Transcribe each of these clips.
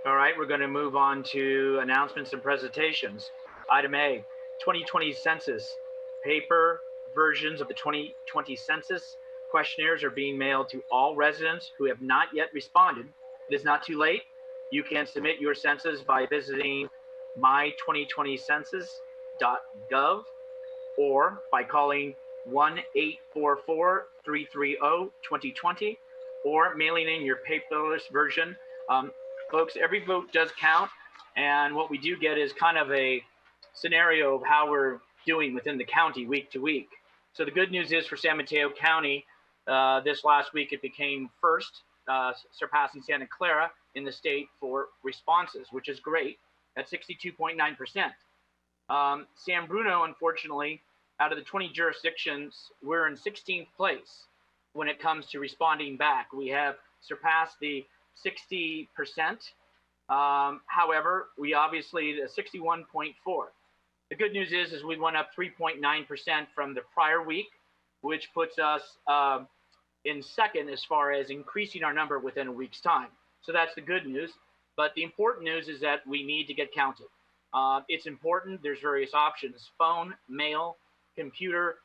All right, we're going to move on to announcements and presentations. Item A, 2020 census. Paper versions of the 2020 census questionnaires are being mailed to all residents who have not yet responded. It is not too late. You can submit your census by visiting my2020census.gov or by calling 1-844-330-2020 or mailing in your paperless version. Folks, every vote does count, and what we do get is kind of a scenario of how we're doing within the county week to week. So the good news is for San Mateo County, this last week it became first, surpassing Santa Clara in the state for responses, which is great at 62.9%. San Bruno, unfortunately, out of the 20 jurisdictions, we're in 16th place when it comes to responding back. We have surpassed the 60%. However, we obviously, the 61.4. The good news is we went up 3.9% from the prior week, which puts us in second as far as increasing our number within a week's time. So that's the good news. But the important news is that we need to get counted. It's important. There's various options: phone, mail, computer,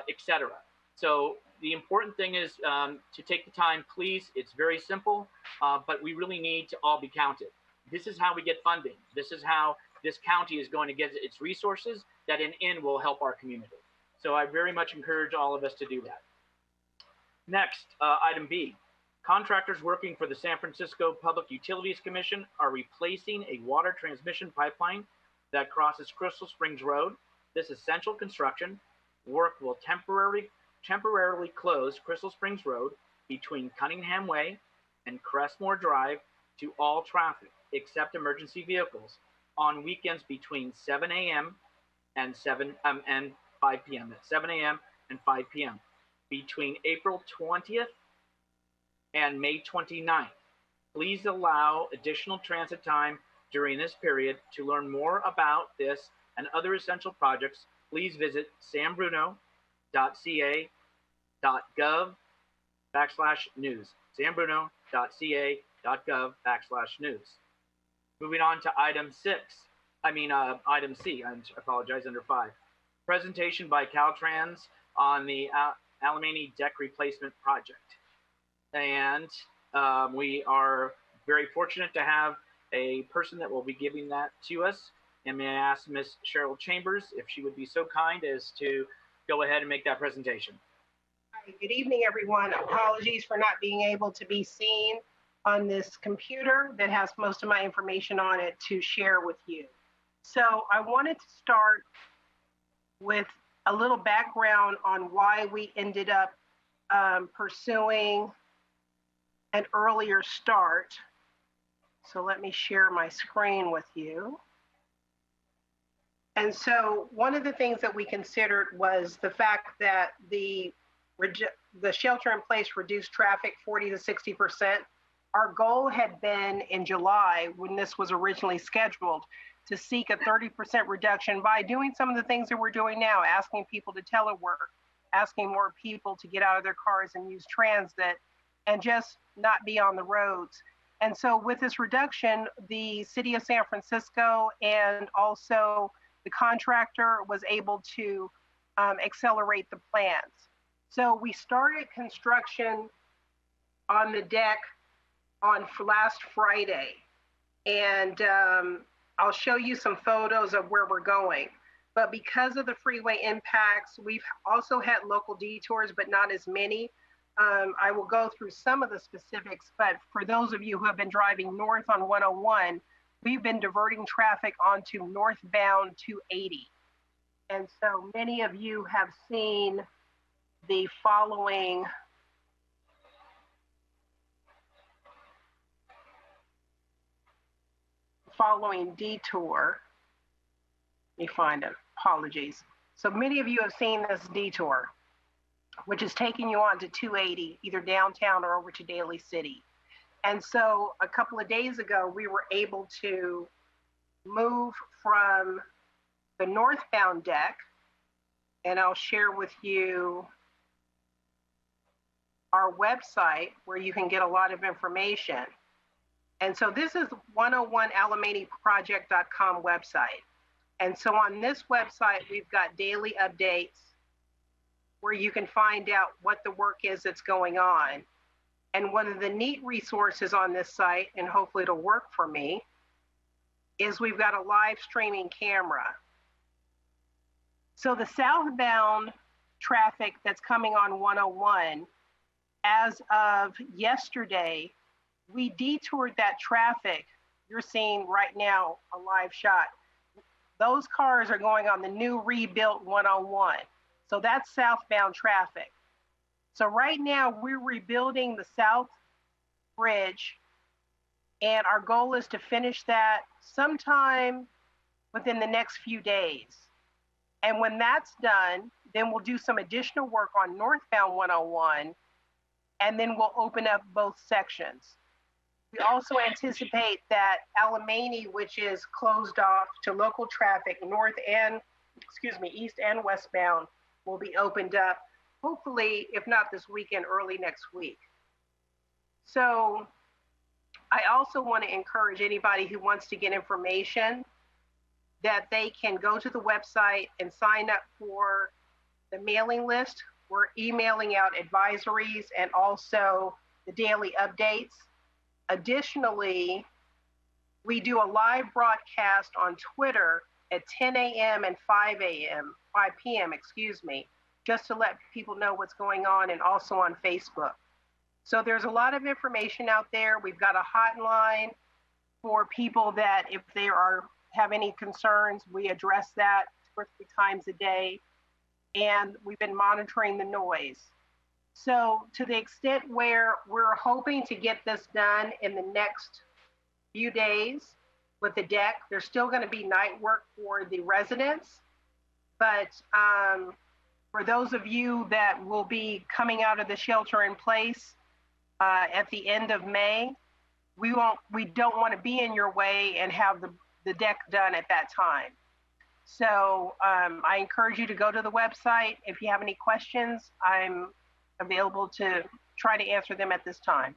etc. So the important thing is to take the time, please. It's very simple, but we really need to all be counted. This is how we get funding. This is how this county is going to get its resources that in end will help our community. So I very much encourage all of us to do that. Next, item B. Contractors working for the San Francisco Public Utilities Commission are replacing a water transmission pipeline that crosses Crystal Springs Road. This essential construction work will temporarily close Crystal Springs Road between Cunningham Way and Crestmore Drive to all traffic except emergency vehicles on weekends between 7 a.m. and 5 p.m. At 7 a.m. and 5 p.m. between April 20th and May 29th. Please allow additional transit time during this period. To learn more about this and other essential projects, please visit sanbruno.ca.gov/news. sanbruno.ca.gov/news. Moving on to item C, I apologize, under 5. Presentation by Caltrans on the Alemany deck replacement project. And we are very fortunate to have a person that will be giving that to us. And may I ask Ms. Cheryl Chambers if she would be so kind as to go ahead and make that presentation. Hi, good evening, everyone. Apologies for not being able to be seen on this computer that has most of my information on it to share with you. So I wanted to start with a little background on why we ended up pursuing an earlier start. So let me share my screen with you. And so one of the things that we considered was the fact that the shelter in place reduced traffic 40 to 60%. Our goal had been in July, when this was originally scheduled, to seek a 30% reduction by doing some of the things that we're doing now, asking people to telework, asking more people to get out of their cars and use transit, and just not be on the roads. And so with this reduction, the city of San Francisco and also the contractor was able to accelerate the plans. So we started construction on the deck on last Friday. And I'll show you some photos of where we're going. But because of the freeway impacts, we've also had local detours, but not as many. I will go through some of the specifics, but for those of you who have been driving north on 101, we've been diverting traffic onto northbound 280. And so many of you have seen the following detour. Let me find it, apologies. So many of you have seen this detour, which is taking you on to 280, either downtown or over to Daly City. And so a couple of days ago, we were able to move from the northbound deck, and I'll share with you our website where you can get a lot of information. And so this is 101alamanniproject.com website. And so on this website, we've got daily updates where you can find out what the work is that's going on. And one of the neat resources on this site, and hopefully it'll work for me, is we've got a live streaming camera. So the southbound traffic that's coming on 101, as of yesterday, we detoured that traffic. You're seeing right now a live shot. Those cars are going on the new rebuilt 101. So that's southbound traffic. So right now we're rebuilding the South Bridge, and our goal is to finish that sometime within the next few days. And when that's done, then we'll do some additional work on northbound 101, and then we'll open up both sections. We also anticipate that Alamany, which is closed off to local traffic, east and westbound, will be opened up, hopefully, if not this weekend, early next week. So I also want to encourage anybody who wants to get information that they can go to the website and sign up for the mailing list. We're emailing out advisories and also the daily updates. Additionally, we do a live broadcast on Twitter at 10 a.m. and 5 p.m., just to let people know what's going on, and also on Facebook. So there's a lot of information out there. We've got a hotline for people that if they have any concerns, we address that 2 or 3 times a day. And we've been monitoring the noise. So to the extent where we're hoping to get this done in the next few days with the deck, there's still going to be night work for the residents. But for those of you that will be coming out of the shelter in place at the end of May, we don't want to be in your way and have the deck done at that time. So I encourage you to go to the website. If you have any questions, I'm available to try to answer them at this time.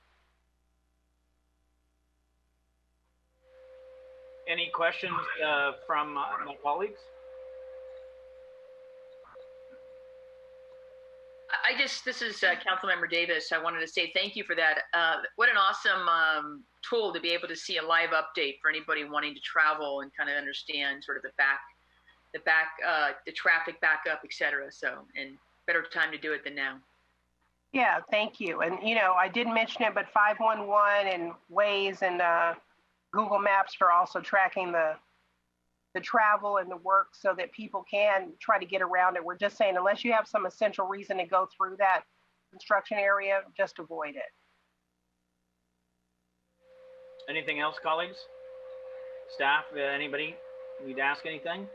Any questions from my colleagues? This is Councilmember Davis. I wanted to say thank you for that. What an awesome tool to be able to see a live update for anybody wanting to travel and kind of understand sort of the traffic backup, et cetera. So, and better time to do it than now. Yeah, thank you. And, I did mention it, but 511 and Waze and Google Maps are also tracking the travel and the work so that people can try to get around it. We're just saying, unless you have some essential reason to go through that construction area, just avoid it. Anything else, colleagues? Staff, anybody need to ask anything?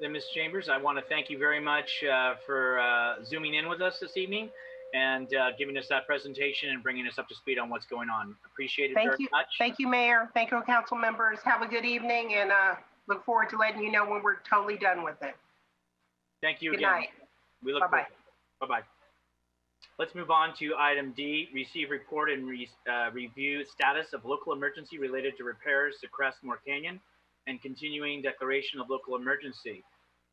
Then Ms. Chambers, I want to thank you very much for zooming in with us this evening and giving us that presentation and bringing us up to speed on what's going on. Appreciate it very much. Thank you, Mayor. Thank you, council members. Have a good evening, and look forward to letting you know when we're totally done with it. Thank you again. Good night. We look forward. Bye-bye. Let's move on to item D, receive report and review status of local emergency related to repairs to Crestmore Canyon and continuing declaration of local emergency.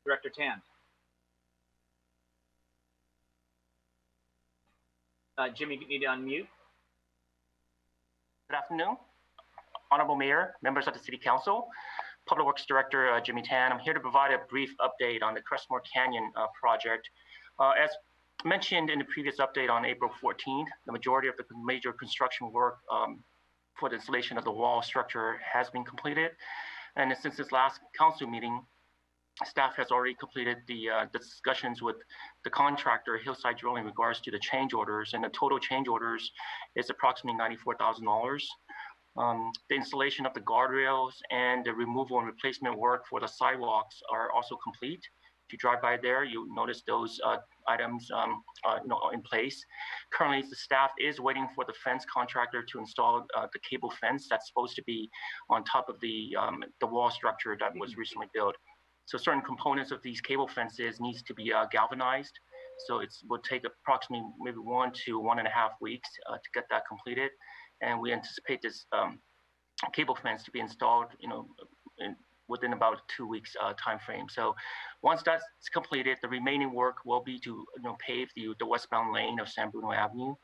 Director Tan. Jimmy, you need to unmute. Good afternoon, Honorable Mayor, members of the City Council, Public Works Director Jimmy Tan. I'm here to provide a brief update on the Crestmore Canyon project. As mentioned in the previous update on April 14th, the majority of the major construction work for the installation of the wall structure has been completed. And since this last council meeting, staff has already completed the discussions with the contractor, Hillside Drilling, in regards to the change orders, and the total change orders is approximately $94,000. The installation of the guardrails and the removal and replacement work for the sidewalks are also complete. If you drive by there, you notice those items in place. Currently, the staff is waiting for the fence contractor to install the cable fence that's supposed to be on top of the wall structure that was recently built. So certain components of these cable fences needs to be galvanized. So it will take approximately maybe 1 to 1.5 weeks to get that completed. and we anticipate this cable fence to be installed, within about 2 weeks time frame. So once that's completed, the remaining work will be to pave the westbound lane of San Bruno Avenue.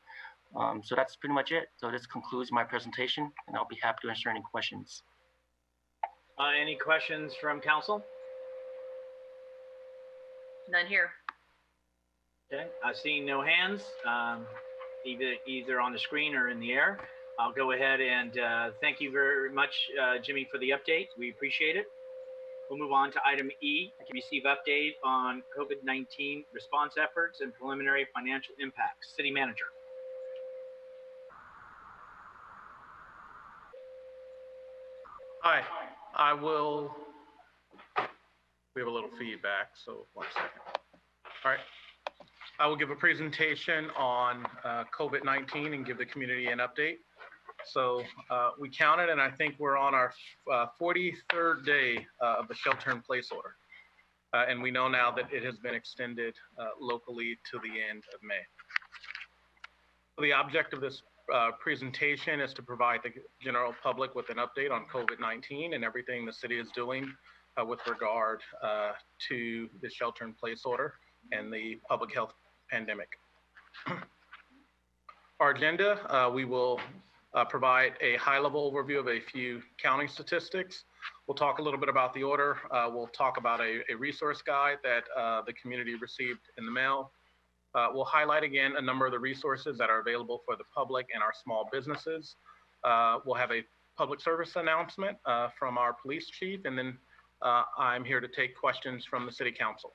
So that's pretty much it. So this concludes my presentation, and I'll be happy to answer any questions. Any questions from council? None here. Okay, seeing no hands, either on the screen or in the air. I'll go ahead and thank you very much, Jimmy, for the update. We appreciate it. We'll move on to item E, receive update on COVID-19 response efforts and preliminary financial impacts. City Manager. Hi, we have a little feedback, so 1 second. All right. I will give a presentation on COVID-19 and give the community an update. So we counted, and I think we're on our 43rd day of the shelter-in-place order. And we know now that it has been extended locally to the end of May. The object of this presentation is to provide the general public with an update on COVID-19 and everything the city is doing with regard to the shelter-in-place order and the public health pandemic. Our agenda, we will provide a high-level overview of a few county statistics. We'll talk a little bit about the order. We'll talk about a resource guide that the community received in the mail. We'll highlight again a number of the resources that are available for the public and our small businesses. We'll have a public service announcement from our police chief, and then I'm here to take questions from the city council.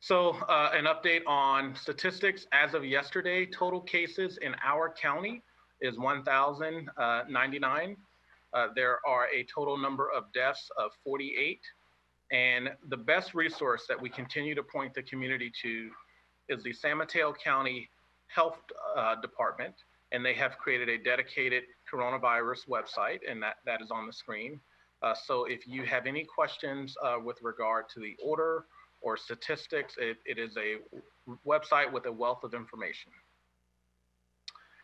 So an update on statistics. As of yesterday, total cases in our county is 1,099. There are a total number of deaths of 48. And the best resource that we continue to point the community to is the San Mateo County Health Department. And they have created a dedicated coronavirus website, and that is on the screen. So if you have any questions with regard to the order or statistics, it is a website with a wealth of information.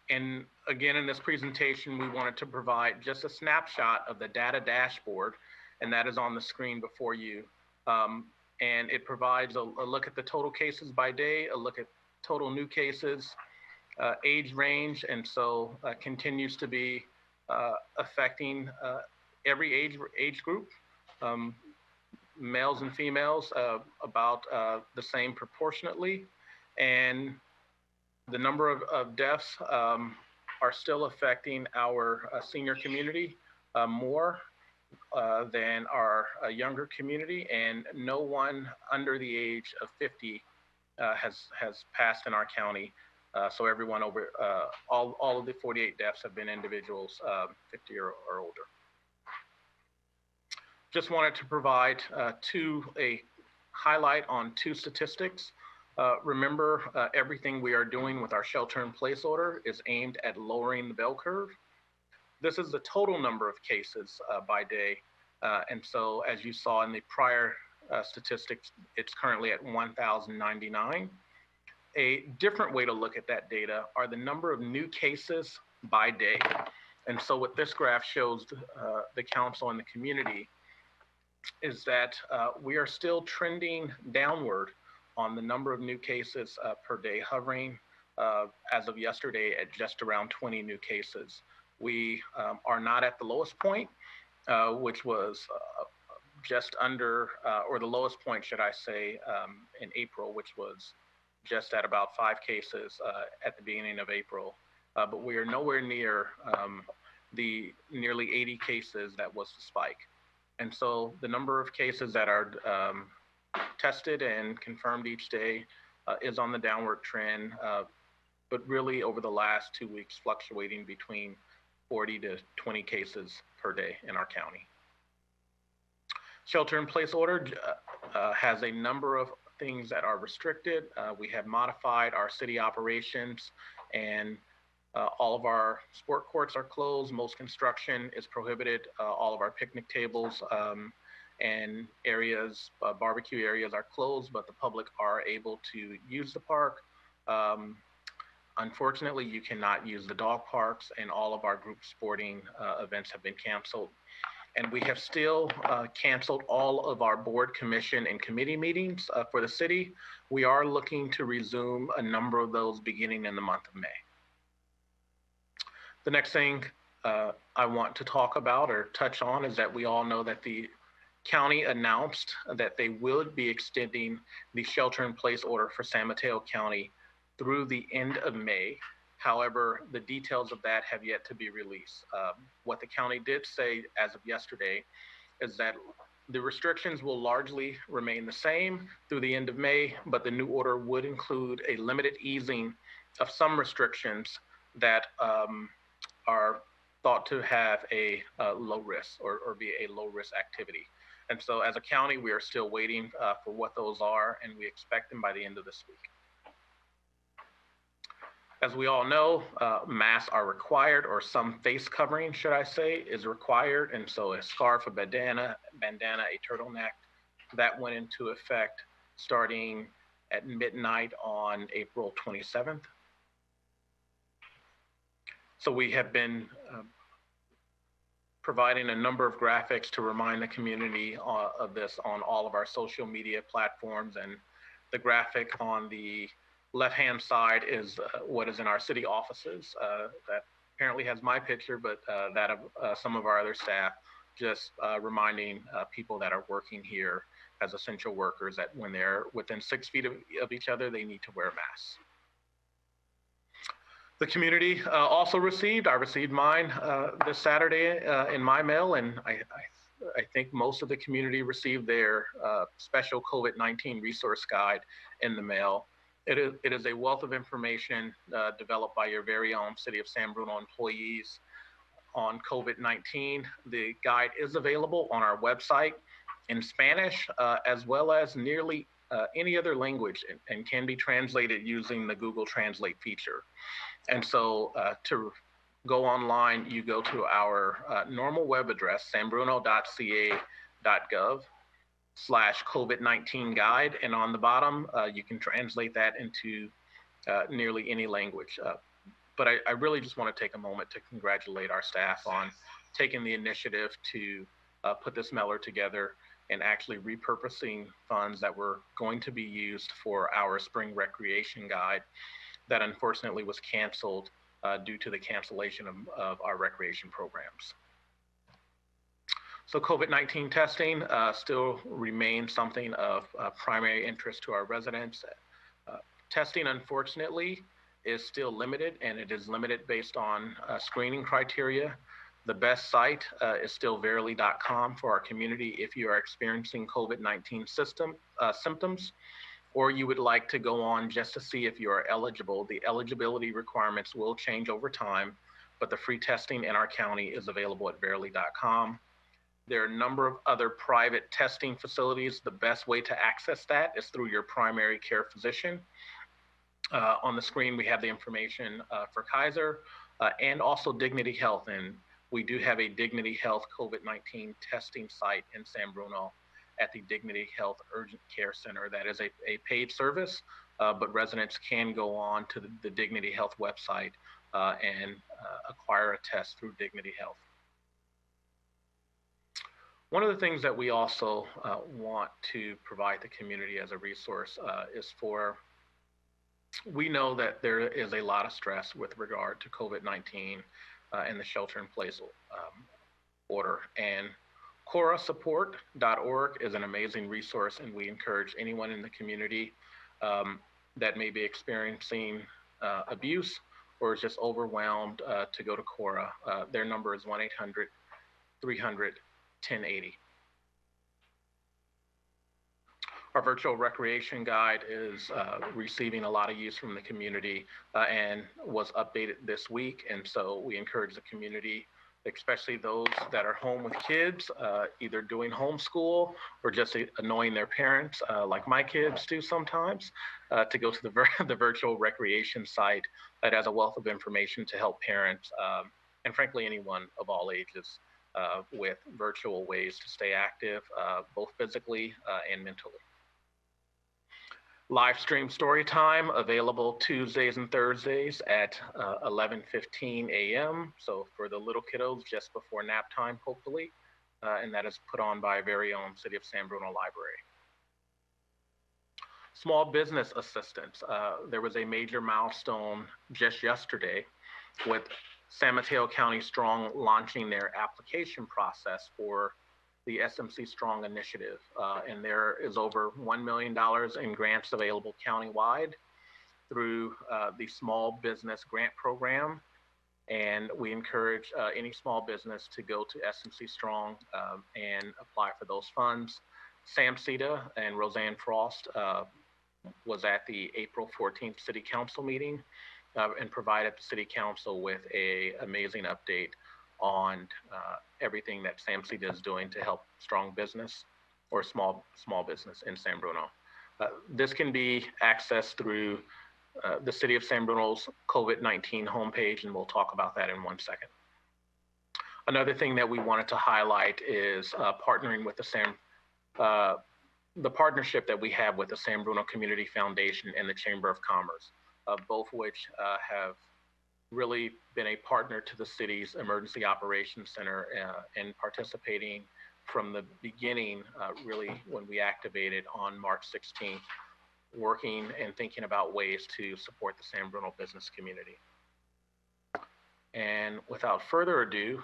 And again, in this presentation, we wanted to provide just a snapshot of the data dashboard, and that is on the screen before you. And it provides a look at the total cases by day, a look at total new cases, age range, and so continues to be affecting every age group. Males and females about the same proportionately, and the number of deaths are still affecting our senior community more than our younger community, and no one under the age of 50 has passed in our county. So everyone over, all of the 48 deaths have been individuals 50 or older. Just wanted to provide a highlight on two statistics. Remember, everything we are doing with our shelter-in-place order is aimed at lowering the bell curve. This is the total number of cases by day. And so as you saw in the prior statistics, it's currently at 1,099. A different way to look at that data are the number of new cases by day. And so what this graph shows the council and the community is that we are still trending downward on the number of new cases per day, hovering as of yesterday at just around 20 new cases. We are not at the lowest point, which was just under, or the lowest point, should I say, in April, which was just at about 5 cases at the beginning of April. But we are nowhere near the nearly 80 cases that was the spike. And so the number of cases that are tested and confirmed each day is on the downward trend, but really over the last 2 weeks, fluctuating between 40 to 20 cases per day in our county. Shelter-in-place order has a number of things that are restricted. We have modified our city operations, and all of our sport courts are closed. Most construction is prohibited. All of our picnic tables and areas, barbecue areas are closed, but the public are able to use the park. Unfortunately, you cannot use the dog parks, and all of our group sporting events have been canceled. And we have still canceled all of our board, commission, and committee meetings for the city. We are looking to resume a number of those beginning in the month of May. The next thing I want to talk about or touch on is that we all know that the county announced that they would be extending the shelter-in-place order for San Mateo County through the end of May. However, the details of that have yet to be released. What the county did say as of yesterday is that the restrictions will largely remain the same through the end of May, but the new order would include a limited easing of some restrictions that are thought to have a low risk or be a low risk activity. And so as a county, we are still waiting for what those are, and we expect them by the end of this week. As we all know, masks are required, or some face covering, should I say, is required. And so a scarf, a bandana, a turtleneck, that went into effect starting at midnight on April 27th. So we have been providing a number of graphics to remind the community of this on all of our social media platforms. And the graphic on the left-hand side is what is in our city offices. That apparently has my picture, but that of some of our other staff, just reminding people that are working here as essential workers that when they're within 6 feet of each other, they need to wear masks. The community also I received mine this Saturday in my mail, and I think most of the community received their special COVID-19 resource guide in the mail. It is a wealth of information developed by your very own City of San Bruno employees on COVID-19. The guide is available on our website in Spanish, as well as nearly any other language, and can be translated using the Google Translate feature. And so to go online, you go to our normal web address, sanbruno.ca.gov/COVID-19 guide. And on the bottom, you can translate that into nearly any language. But I really just want to take a moment to congratulate our staff on taking the initiative to put this mailer together and actually repurposing funds that were going to be used for our spring recreation guide that unfortunately was canceled due to the cancellation of our recreation programs. So COVID-19 testing still remains something of primary interest to our residents. Testing, unfortunately, is still limited, and it is limited based on screening criteria. The best site is still verily.com for our community if you are experiencing COVID-19 symptoms, or you would like to go on just to see if you are eligible. The eligibility requirements will change over time, but the free testing in our county is available at verily.com. There are a number of other private testing facilities. The best way to access that is through your primary care physician. On the screen, we have the information for Kaiser and also Dignity Health. And we do have a Dignity Health COVID-19 testing site in San Bruno at the Dignity Health Urgent Care Center. That is a paid service, but residents can go on to the Dignity Health website and acquire a test through Dignity Health. One of the things that we also want to provide the community as a resource is we know that there is a lot of stress with regard to COVID-19 and the shelter-in-place order. And CORAsupport.org is an amazing resource, and we encourage anyone in the community that may be experiencing abuse or is just overwhelmed to go to CORA. Their number is 1-800-300-1080. Our virtual recreation guide is receiving a lot of use from the community and was updated this week. And so we encourage the community, especially those that are home with kids, either doing homeschool or just annoying their parents, like my kids do sometimes, to go to the virtual recreation site that has a wealth of information to help parents and frankly anyone of all ages with virtual ways to stay active, both physically and mentally. Live stream story time available Tuesdays and Thursdays at 11:15 a.m. So for the little kiddos, just before nap time, hopefully. And that is put on by our very own City of San Bruno Library. Small business assistance. There was a major milestone just yesterday with San Mateo County Strong launching their application process for the SMC Strong initiative. And there is over $1 million in grants available countywide through the Small Business Grant Program. And we encourage any small business to go to SMC Strong and apply for those funds. Sam Cita and Roseanne Frost was at the April 14th City Council meeting and provided the City Council with an amazing update on everything that Sam Cita is doing to help strong business or small business in San Bruno. This can be accessed through the City of San Bruno's COVID-19 homepage, and we'll talk about that in 1 second. Another thing that we wanted to highlight is partnering with the partnership that we have with the San Bruno Community Foundation and the Chamber of Commerce, both which have really been a partner to the city's Emergency Operations Center and participating from the beginning, really when we activated on March 16th, working and thinking about ways to support the San Bruno business community. And without further ado,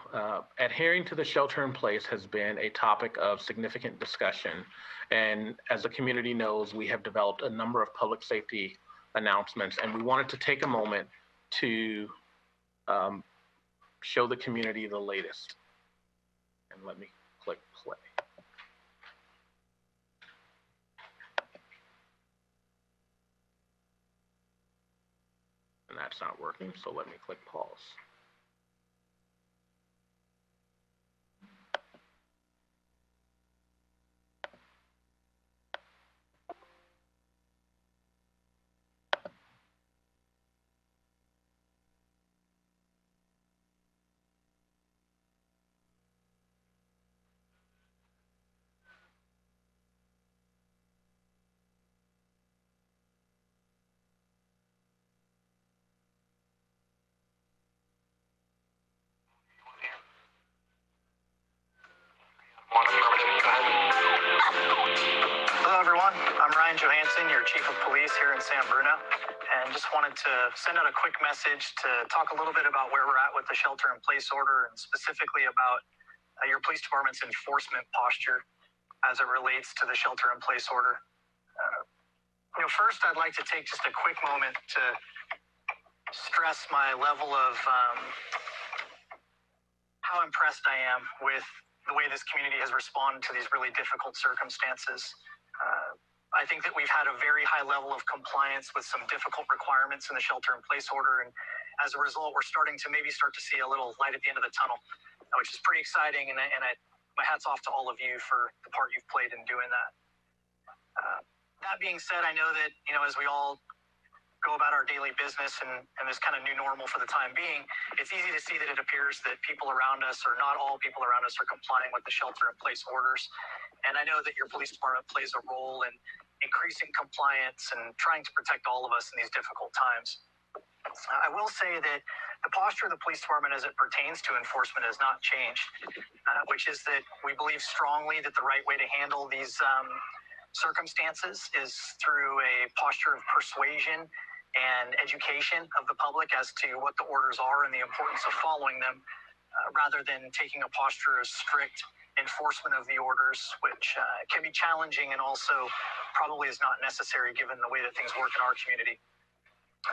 adhering to the shelter in place has been a topic of significant discussion. And as the community knows, we have developed a number of public safety announcements, and we wanted to take a moment to show the community the latest. And let me click play. And that's not working, so let me click pause. Hello, everyone. I'm Ryan Johansson, your Chief of Police here in San Bruno, and just wanted to send out a quick message to talk a little bit about where we're at with the shelter-in-place order, and specifically about your police department's enforcement posture as it relates to the shelter-in-place order. First, I'd like to take just a quick moment to stress my level of how impressed I am with the way this community has responded to these really difficult circumstances. I think that we've had a very high level of compliance with some difficult requirements in the shelter-in-place order, and as a result, we're starting to see a little light at the end of the tunnel, which is pretty exciting, and my hat's off to all of you for the part you've played in doing that. That being said, I know that, as we all go about our daily business and this kind of new normal for the time being, it's easy to see that it appears that people around us, or not all people around us, are complying with the shelter-in-place orders. And I know that your police department plays a role in increasing compliance and trying to protect all of us in these difficult times. I will say that the posture of the police department as it pertains to enforcement has not changed, which is that we believe strongly that the right way to handle these circumstances is through a posture of persuasion and education of the public as to what the orders are and the importance of following them, rather than taking a posture of strict enforcement of the orders, which can be challenging and also probably is not necessary given the way that things work in our community.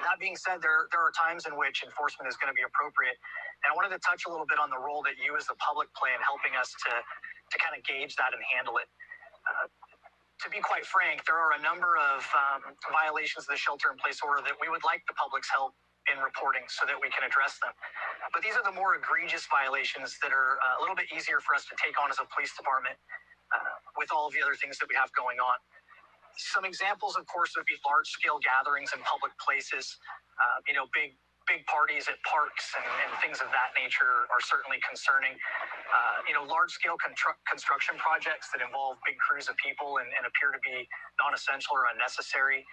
That being said, there are times in which enforcement is going to be appropriate, and I wanted to touch a little bit on the role that you as the public play in helping us to kind of gauge that and handle it. To be quite frank, there are a number of violations of the shelter-in-place order that we would like the public's help in reporting so that we can address them. But these are the more egregious violations that are a little bit easier for us to take on as a police department with all of the other things that we have going on. Some examples, of course, would be large-scale gatherings in public places. Big parties at parks and things of that nature are certainly concerning. Large-scale construction projects that involve big crews of people and appear to be non-essential or unnecessary.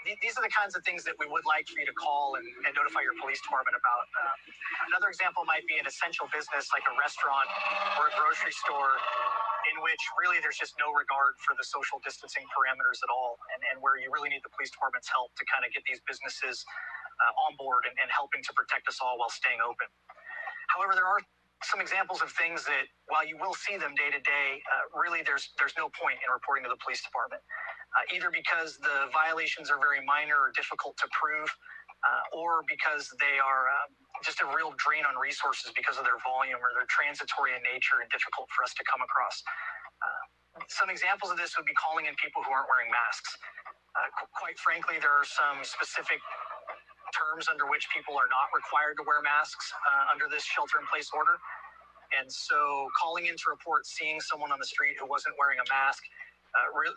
These are the kinds of things that we would like for you to call and notify your police department about. Another example might be an essential business like a restaurant or a grocery store in which really there's just no regard for the social distancing parameters at all, and where you really need the police department's help to kind of get these businesses on board and helping to protect us all while staying open. However, there are some examples of things that, while you will see them day to day, really there's no point in reporting to the police department, either because the violations are very minor or difficult to prove, or because they are just a real drain on resources because of their volume, or they're transitory in nature and difficult for us to come across. Some examples of this would be calling in people who aren't wearing masks. Quite frankly, there are some specific terms under which people are not required to wear masks under this shelter-in-place order. And so calling in to report seeing someone on the street who wasn't wearing a mask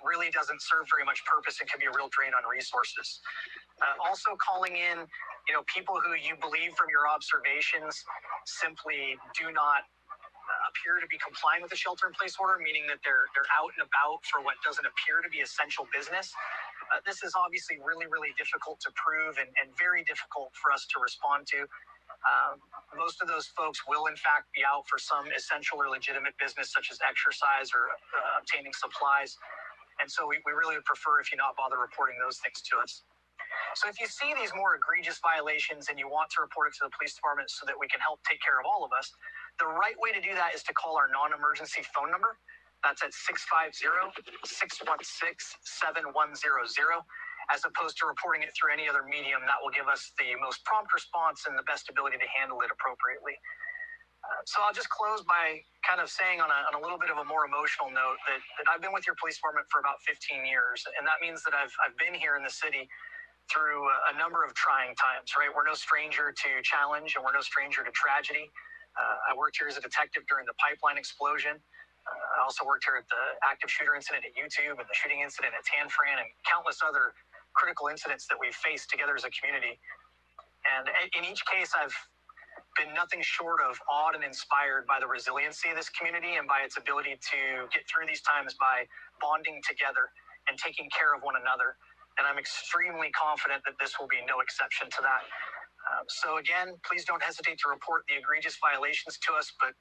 really doesn't serve very much purpose and can be a real drain on resources. Also calling in, people who you believe from your observations simply do not appear to be complying with the shelter-in-place order, meaning that they're out and about for what doesn't appear to be essential business. This is obviously really, really difficult to prove and very difficult for us to respond to. Most of those folks will, in fact, be out for some essential or legitimate business, such as exercise or obtaining supplies. And so we really would prefer if you not bother reporting those things to us. So if you see these more egregious violations and you want to report it to the police department so that we can help take care of all of us, the right way to do that is to call our non-emergency phone number. That's at 650-616-7100, as opposed to reporting it through any other medium. That will give us the most prompt response and the best ability to handle it appropriately. So I'll just close by kind of saying on a little bit of a more emotional note that I've been with your police department for about 15 years. And that means that I've been here in the city through a number of trying times, right? We're no stranger to challenge, and we're no stranger to tragedy. I worked here as a detective during the pipeline explosion. I also worked here at the active shooter incident at YouTube and the shooting incident at Tan Fran and countless other critical incidents that we've faced together as a community. And in each case, I've been nothing short of awed and inspired by the resiliency of this community and by its ability to get through these times by bonding together and taking care of one another. And I'm extremely confident that this will be no exception to that. So again, please don't hesitate to report the egregious violations to us, but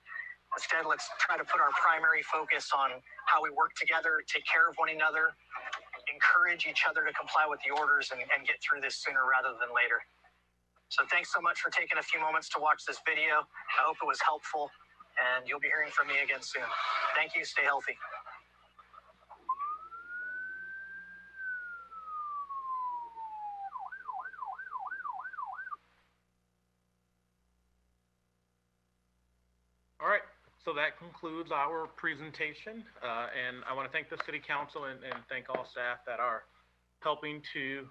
instead, let's try to put our primary focus on how we work together, take care of one another, encourage each other to comply with the orders, and get through this sooner rather than later. So thanks so much for taking a few moments to watch this video. I hope it was helpful, and you'll be hearing from me again soon. Thank you. Stay healthy. All right, so that concludes our presentation. And I want to thank the City Council and thank all staff that are helping to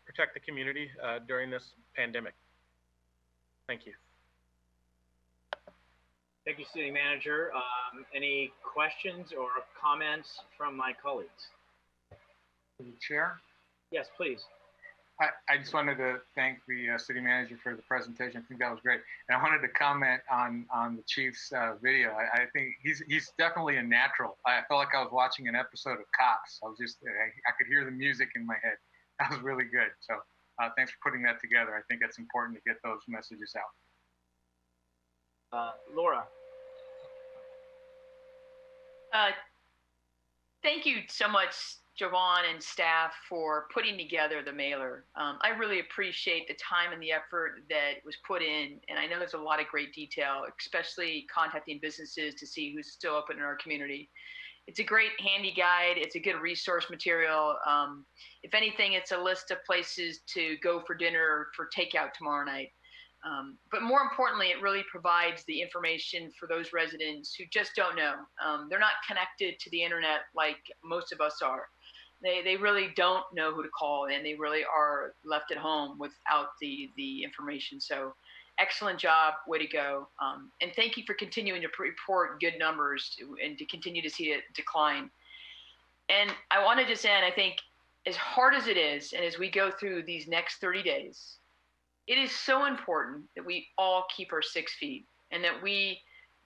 protect the community during this pandemic. Thank you. Thank you, City Manager. Any questions or comments from my colleagues? Chair? Yes, please. I just wanted to thank the city manager for the presentation. I think that was great. And I wanted to comment on the chief's video. I think he's definitely a natural. I felt like I was watching an episode of Cops. I could hear the music in my head. That was really good. So thanks for putting that together. I think it's important to get those messages out. Laura. Thank you so much, Jovan and staff, for putting together the mailer. I really appreciate the time and the effort that was put in, and I know there's a lot of great detail, especially contacting businesses to see who's still open in our community. It's a great handy guide. It's a good resource material. If anything, it's a list of places to go for dinner for takeout tomorrow night. But more importantly, it really provides the information for those residents who just don't know. They're not connected to the internet like most of us are. They really don't know who to call, and they really are left at home without the information. So excellent job, way to go. And thank you for continuing to report good numbers and to continue to see it decline. And I want to just end, I think, as hard as it is, and as we go through these next 30 days, it is so important that we all keep our 6 feet and that we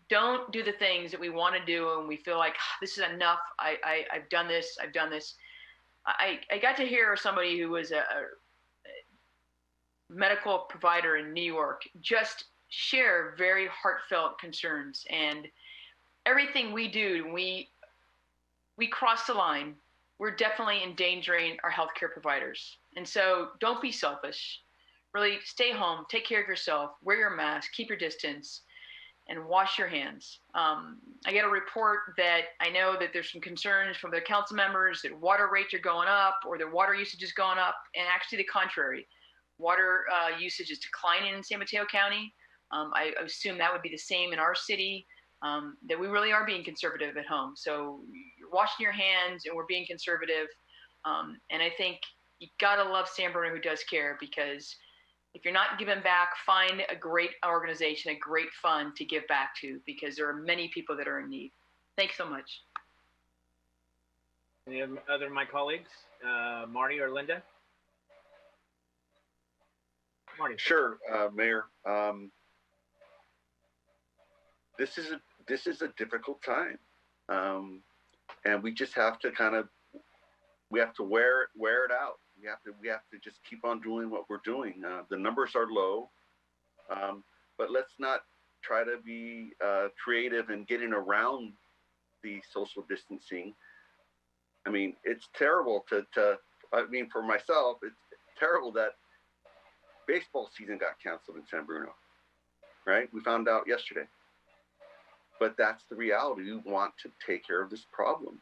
don't do the things that we want to do and we feel like this is enough. I've done this. I've done this. I got to hear somebody who was a medical provider in New York just share very heartfelt concerns, and everything we do, we cross the line, we're definitely endangering our healthcare providers. And so don't be selfish. Really stay home, take care of yourself, wear your mask, keep your distance, and wash your hands. I get a report that I know that there's some concerns from the council members that water rates are going up or their water usage is going up, and actually the contrary. Water usage is declining in San Mateo County. I assume that would be the same in our city, that we really are being conservative at home. So you're washing your hands and we're being conservative. And I think you gotta love San Bruno who does care, because if you're not giving back, find a great organization, a great fund to give back to, because there are many people that are in need. Thanks so much. Any other of my colleagues, Marty or Linda? Marty. Sure, Mayor. This is a difficult time, and we just have to we have to wear it out. We have to just keep on doing what we're doing. The numbers are low, but let's not try to be creative in getting around the social distancing. I mean, it's terrible for myself, it's terrible that baseball season got canceled in San Bruno, right? We found out yesterday. But that's the reality. We want to take care of this problem.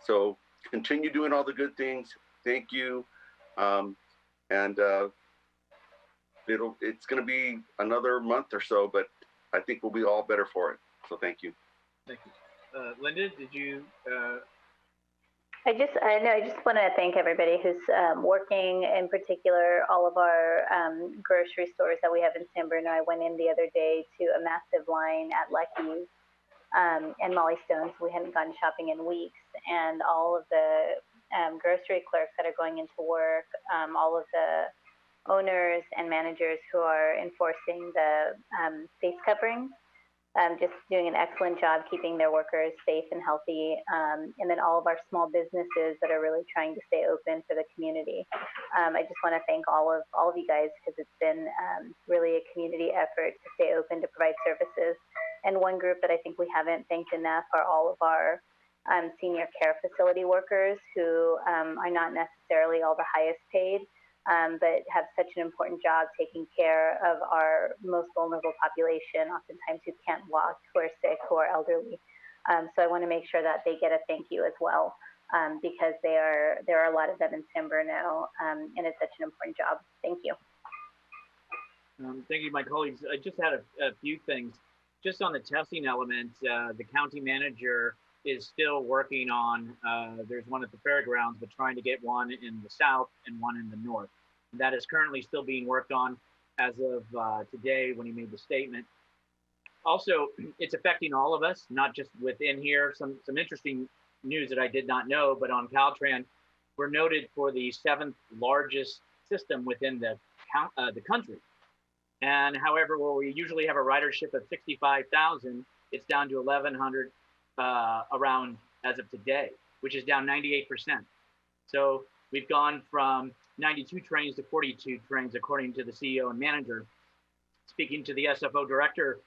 So continue doing all the good things. Thank you. It's going to be another month or so, but I think we'll be all better for it. So thank you. Thank you. Linda, did you? I just want to thank everybody who's working, in particular, all of our grocery stores that we have in San Bruno. I went in the other day to a massive line at Lucky's and Molly Stone's. We hadn't gone shopping in weeks, and all of the grocery clerks that are going into work, all of the owners and managers who are enforcing the face coverings, just doing an excellent job keeping their workers safe and healthy, and then all of our small businesses that are really trying to stay open for the community. I just want to thank all of you guys, because it's been really a community effort to stay open to provide services. And one group that I think we haven't thanked enough are all of our senior care facility workers who are not necessarily all the highest paid, but have such an important job taking care of our most vulnerable population, oftentimes who can't walk, who are sick, who are elderly. So I want to make sure that they get a thank you as well, because there are a lot of them in San Bruno, and it's such an important job. Thank you. Thank you, my colleagues. I just had a few things. Just on the testing element, the county manager is still working on, there's one at the fairgrounds, but trying to get one in the south and one in the north. That is currently still being worked on as of today when he made the statement. Also, it's affecting all of us, not just within here. Some interesting news that I did not know, but on Caltrans, we're noted for the 7th largest system within the country. And however, where we usually have a ridership of 65,000, it's down to 1,100 around as of today, which is down 98%. So we've gone from 92 trains to 42 trains, according to the CEO and manager. Speaking to the SFO director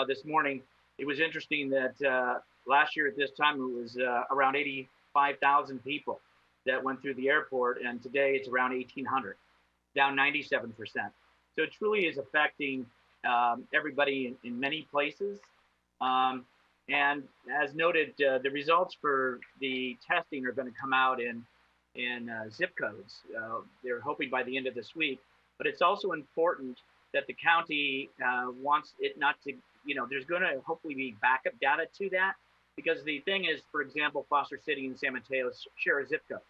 this morning, it was interesting that last year at this time, it was around 85,000 people that went through the airport, and today it's around 1,800, down 97%. So it truly is affecting everybody in many places. And as noted, the results for the testing are going to come out in zip codes. They're hoping by the end of this week. But it's also important that the county wants it not to, there's going to hopefully be backup data to that. Because the thing is, for example, Foster City and San Mateo share a zip code.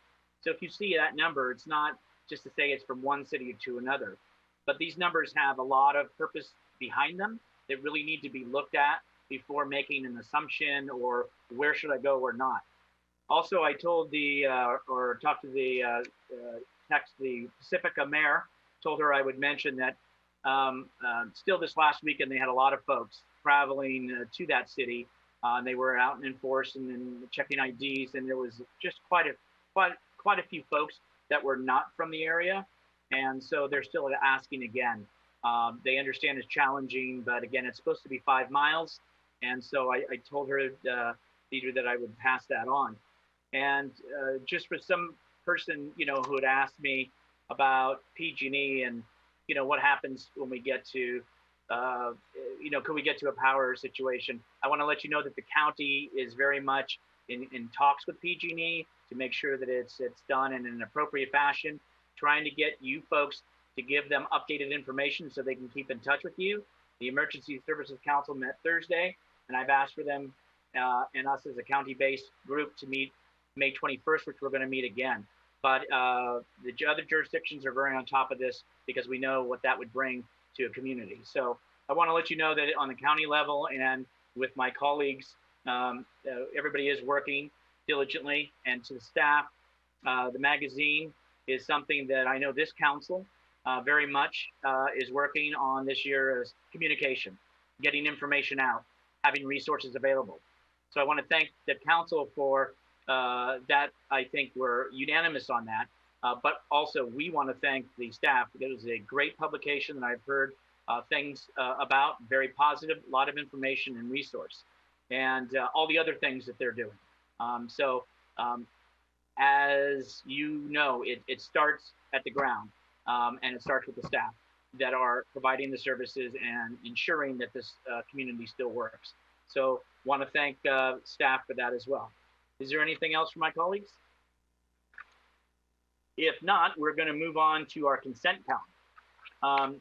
So if you see that number, it's not just to say it's from one city to another. But these numbers have a lot of purpose behind them that really need to be looked at before making an assumption or where should I go or not. Also, I told talked to the Pacifica mayor, told her I would mention that still this last weekend, they had a lot of folks traveling to that city. They were out in force and checking IDs, and there was just quite a few folks that were not from the area, and so they're still asking again. They understand it's challenging, but again, it's supposed to be 5 miles, and so I told her, Deidre, that I would pass that on. And just for some person, who had asked me about PG&E and, what happens when we get to, could we get to a power situation? I want to let you know that the county is very much in talks with PG&E to make sure that it's done in an appropriate fashion, trying to get you folks to give them updated information so they can keep in touch with you. The Emergency Services Council met Thursday, and I've asked for them and us as a county-based group to meet May 21st, which we're going to meet again. But the other jurisdictions are very on top of this because we know what that would bring to a community. So I want to let you know that on the county level and with my colleagues, everybody is working diligently. And to the staff, the magazine is something that I know this council very much is working on this year as communication, getting information out, having resources available. So I want to thank the council for that. I think we're unanimous on that. But also we want to thank the staff. It was a great publication that I've heard things about, very positive, a lot of information and resource, and all the other things that they're doing. As you know, it starts at the ground, and it starts with the staff that are providing the services and ensuring that this community still works. So want to thank staff for that as well. Is there anything else from my colleagues? If not, we're going to move on to our consent calendar.